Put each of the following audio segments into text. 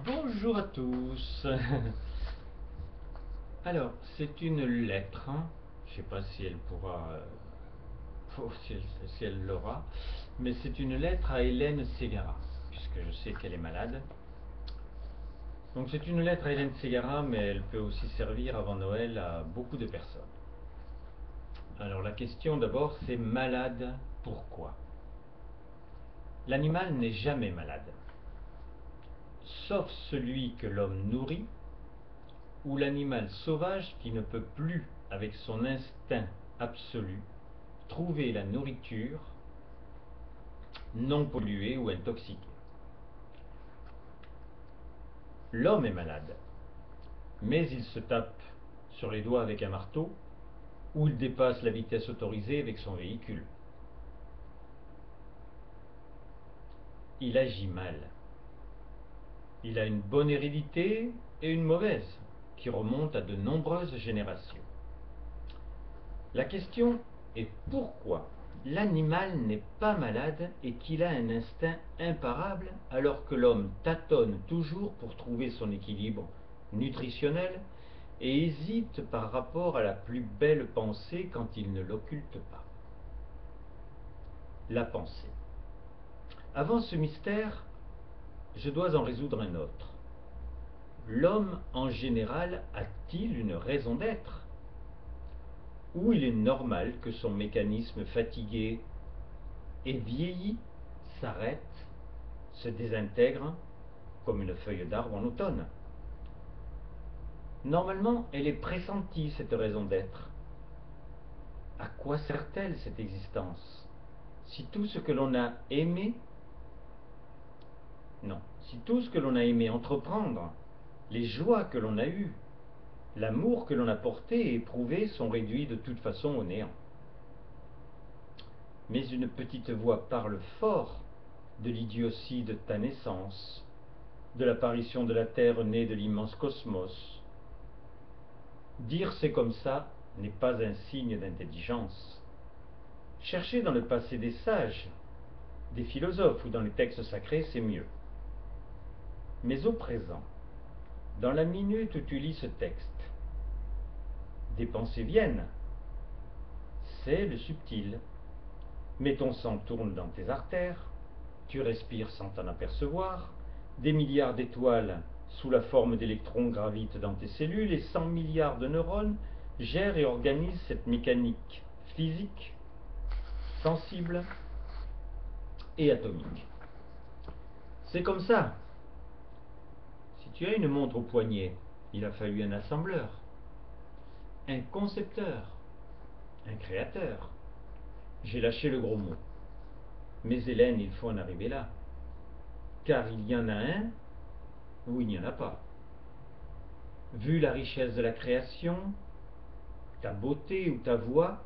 Bonjour à tous. Alors, c'est une lettre, hein. Je ne sais pas si elle pourra, si elle l'aura, mais c'est une lettre à Hélène Ségara, puisque je sais qu'elle est malade. Donc c'est une lettre à Hélène Ségara, mais elle peut aussi servir avant Noël à beaucoup de personnes. Alors la question d'abord, c'est malade, pourquoi? L'animal n'est jamais malade, sauf celui que l'homme nourrit, ou l'animal sauvage qui ne peut plus, avec son instinct absolu, trouver la nourriture non polluée ou intoxiquée. L'homme est malade, mais il se tape sur les doigts avec un marteau ou il dépasse la vitesse autorisée avec son véhicule. Il agit mal. Il a une bonne hérédité et une mauvaise, qui remontent à de nombreuses générations. La question est pourquoi l'animal n'est pas malade et qu'il a un instinct imparable alors que l'homme tâtonne toujours pour trouver son équilibre nutritionnel et hésite par rapport à la plus belle pensée quand il ne l'occulte pas. La pensée. Avant ce mystère, je dois en résoudre un autre. L'homme en général a-t-il une raison d'être? Ou il est normal que son mécanisme fatigué et vieilli s'arrête, se désintègre comme une feuille d'arbre en automne? Normalement, elle est pressentie, cette raison d'être. À quoi sert-elle cette existence? Si tout ce que l'on a aimé, non, si tout ce que l'on a aimé entreprendre, les joies que l'on a eues, l'amour que l'on a porté et éprouvé sont réduits de toute façon au néant. Mais une petite voix parle fort de l'idiotie de ta naissance, de l'apparition de la Terre née de l'immense cosmos. Dire c'est comme ça n'est pas un signe d'intelligence. Chercher dans le passé des sages, des philosophes ou dans les textes sacrés, c'est mieux. Mais au présent, dans la minute où tu lis ce texte, des pensées viennent. C'est le subtil. Mais ton sang tourne dans tes artères, tu respires sans t'en apercevoir, des milliards d'étoiles sous la forme d'électrons gravitent dans tes cellules et 100 milliards de neurones gèrent et organisent cette mécanique physique, sensible et atomique. C'est comme ça. Si tu as une montre au poignet, il a fallu un assembleur, un concepteur, un créateur. J'ai lâché le gros mot. Mais Hélène, il faut en arriver là. Car il y en a un ou il n'y en a pas. Vu la richesse de la création, ta beauté ou ta voix,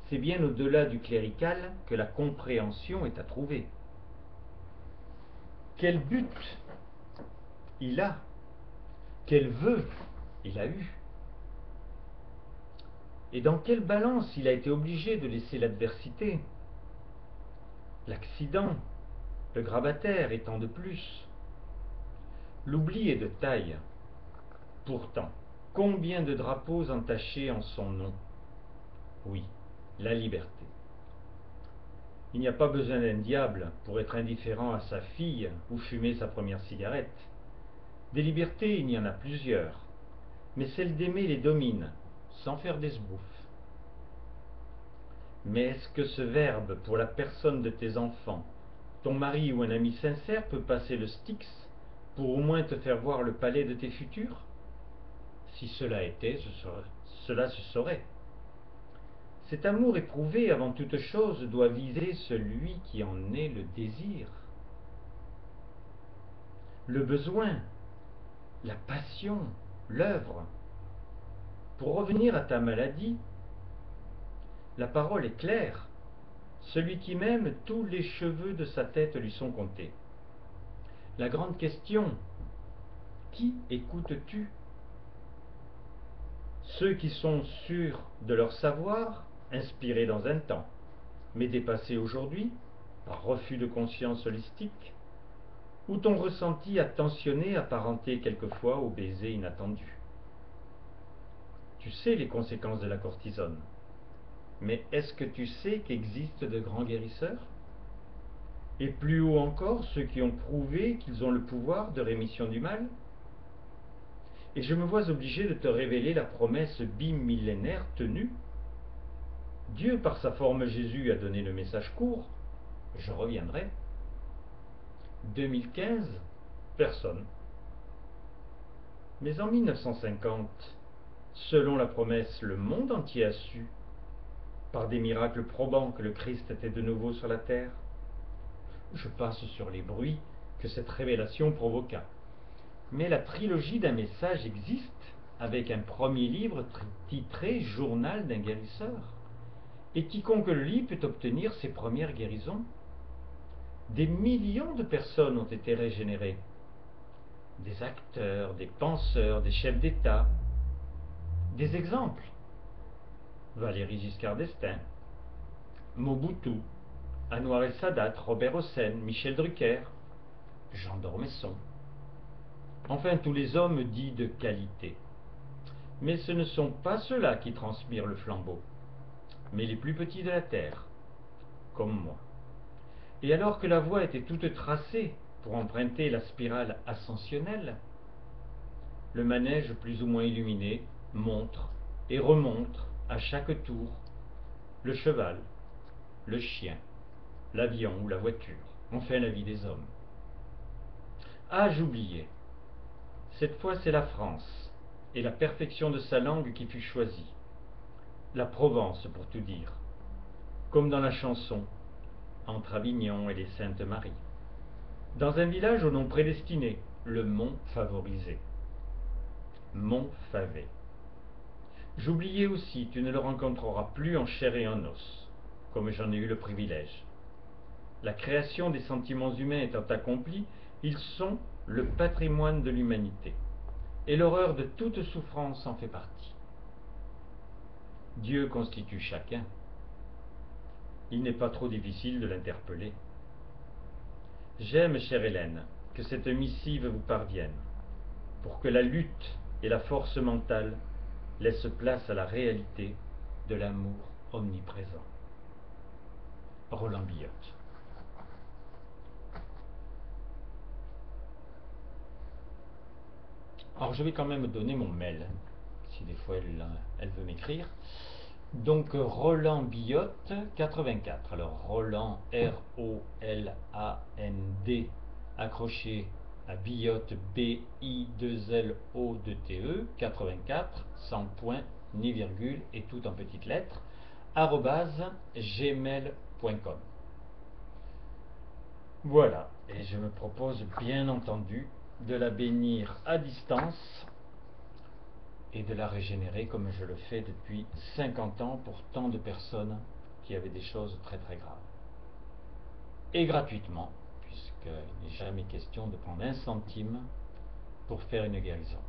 c'est bien au-delà du clérical que la compréhension est à trouver. Quel but il a? Quel vœu il a eu? Et dans quelle balance il a été obligé de laisser l'adversité, l'accident, le grabataire étant de plus? L'oubli est de taille. Pourtant, combien de drapeaux entachés en son nom? Oui, la liberté. Il n'y a pas besoin d'un diable pour être indifférent à sa fille ou fumer sa première cigarette. Des libertés, il y en a plusieurs, mais celle d'aimer les domine, sans faire d'esbrouf. Mais est-ce que ce verbe, pour la personne de tes enfants, ton mari ou un ami sincère peut passer le Styx pour au moins te faire voir le palais de tes futurs? Si cela était, cela se saurait. Cet amour éprouvé avant toute chose doit viser celui qui en est le désir, le besoin, la passion, l'œuvre. Pour revenir à ta maladie, la parole est claire. Celui qui m'aime, tous les cheveux de sa tête lui sont comptés. La grande question, qui écoutes-tu? Ceux qui sont sûrs de leur savoir, inspirés dans un temps, mais dépassés aujourd'hui, par refus de conscience holistique, ou ton ressenti attentionné apparenté quelquefois au baiser inattendu. Tu sais les conséquences de la cortisone, mais est-ce que tu sais qu'existent de grands guérisseurs? Et plus haut encore, ceux qui ont prouvé qu'ils ont le pouvoir de rémission du mal? Et je me vois obligé de te révéler la promesse bimillénaire tenue. Dieu, par sa forme Jésus, a donné le message court: je reviendrai. 2015, personne. Mais en 1950, selon la promesse, le monde entier a su, par des miracles probants, que le Christ était de nouveau sur la terre. Je passe sur les bruits que cette révélation provoqua. Mais la trilogie d'un message existe, avec un premier livre titré Journal d'un guérisseur. Et quiconque le lit peut obtenir ses premières guérisons. Des millions de personnes ont été régénérées. Des acteurs, des penseurs, des chefs d'État. Des exemples: Valéry Giscard d'Estaing, Mobutu, Anwar el-Sadat, Robert Hossein, Michel Drucker, Jean d'Ormesson. Enfin, tous les hommes dits de qualité. Mais ce ne sont pas ceux-là qui transmirent le flambeau, mais les plus petits de la terre, comme moi. Et alors que la voie était toute tracée pour emprunter la spirale ascensionnelle, le manège plus ou moins illuminé montre et remonte à chaque tour le cheval, le chien, l'avion ou la voiture, enfin la vie des hommes. Ah, j'oubliais. Cette fois, c'est la France et la perfection de sa langue qui fut choisie. La Provence, pour tout dire, comme dans la chanson Entre Avignon et les Saintes Maries. Dans un village au nom prédestiné, le mont favorisé. Mont Favet. J'oubliais aussi, tu ne le rencontreras plus en chair et en os, comme j'en ai eu le privilège. La création des sentiments humains étant accomplie, ils sont le patrimoine de l'humanité, et l'horreur de toute souffrance en fait partie. Dieu constitue chacun. Il n'est pas trop difficile de l'interpeller. J'aime, chère Hélène, que cette missive vous parvienne, pour que la lutte et la force mentale laissent place à la réalité de l'amour omniprésent. Roland Billotte. Alors je vais quand même donner mon mail, si des fois elle veut m'écrire. Donc Roland Billotte 84. Alors Roland, R-O-L-A-N-D, accroché à Billotte, B-I-2-L-O-2-T-E, 84, sans point ni virgule et tout en petites lettres, @gmail.com. Voilà, et je me propose bien entendu de la bénir à distance et de la régénérer comme je le fais depuis 50 ans pour tant de personnes qui avaient des choses très très graves. Et gratuitement, puisqu'il n'est jamais question de prendre un centime pour faire une guérison.